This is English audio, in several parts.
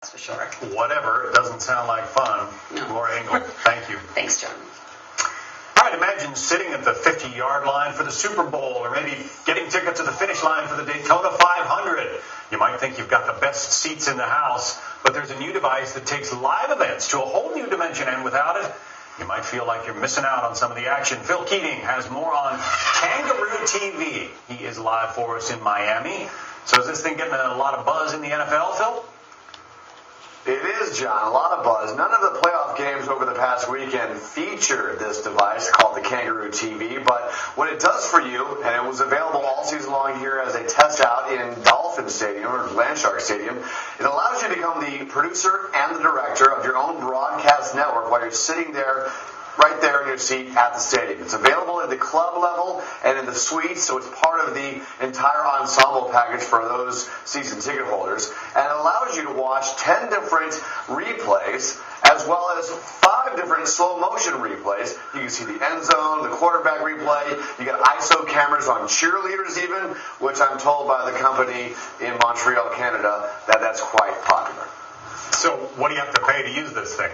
That's for sure. Whatever. It doesn't sound like fun. No. Laura Engel, thank you. Thanks, John. All right, imagine sitting at the 50-yard line for the Super Bowl, or maybe getting tickets to the finish line for the Daytona 500. You might think you've got the best seats in the house, but there's a new device that takes live events to a whole new dimension, and without it, you might feel like you're missing out on some of the action. Phil Keating has more on Kangaroo TV. He is live for us in Miami. So is this thing getting a lot of buzz in the NFL, Phil? It is, John. A lot of buzz. None of the playoff games over the past weekend featured this device called the Kangaroo TV, but what it does for you, and it was available all season long here as a test out in Dolphins Stadium, or Landshark Stadium, it allows you to become the producer and the director of your own broadcast network while you're sitting there, right there in your seat at the stadium. It's available at the club level and in the suites, so it's part of the entire ensemble package for those season ticket holders. And it allows you to watch 10 different replays, as well as 5 different slow motion replays. You can see the end zone, the quarterback replay. You got ISO cameras on cheerleaders even, which I'm told by the company in Montreal, Canada, that's quite popular. So what do you have to pay to use this thing?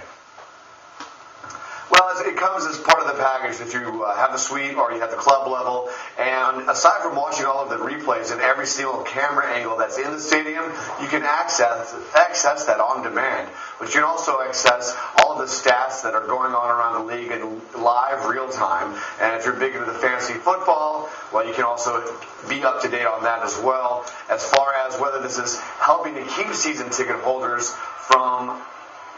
Well, it comes as part of the package if you have the suite or you have the club level. And aside from watching all of the replays and every single camera angle that's in the stadium, you can access that on demand. But you can also access all of the stats that are going on around the league in live real time. And if you're big into the fantasy football, well, you can also be up to date on that as well. As far as whether this is helping to keep season ticket holders from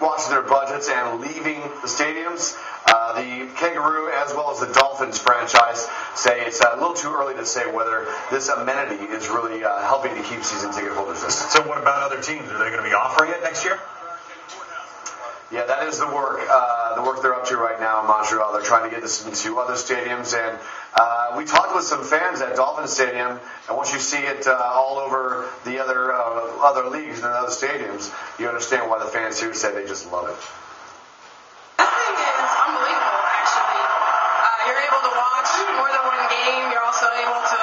watching their budgets and leaving the stadiums, the Kangaroo as well as the Dolphins franchise say it's a little too early to say whether this amenity is really helping to keep season ticket holders. So what about other teams? Are they going to be offering it next year? Yeah, that is the work they're up to right now in Montreal. They're trying to get this into other stadiums, and we talked with some fans at Dolphins Stadium, and once you see it all over the other leagues and other stadiums, you understand why the fans here say they just love it. This thing is unbelievable, actually. You're able to watch more than one game. You're also able to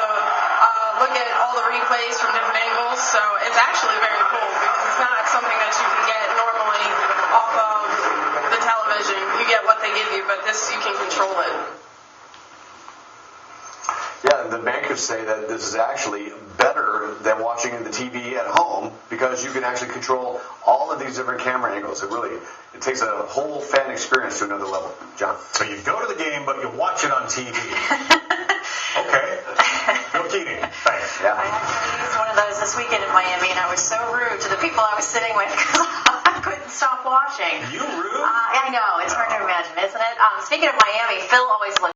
look at all the replays from different angles, so it's actually very cool because it's not something that you can get normally off of the television. You get what they give you, but this, you can control it. Yeah, the bankers say that this is actually better than watching the TV at home because you can actually control all of these different camera angles. It takes a whole fan experience to another level. John? So you go to the game, but you watch it on TV. Okay. Phil Keating, thanks. Yeah. I actually used one of those this weekend in Miami, and I was so rude to the people I was sitting with because I couldn't stop watching. You rude? I know. It's hard to imagine, isn't it? Speaking of Miami, Phil always looks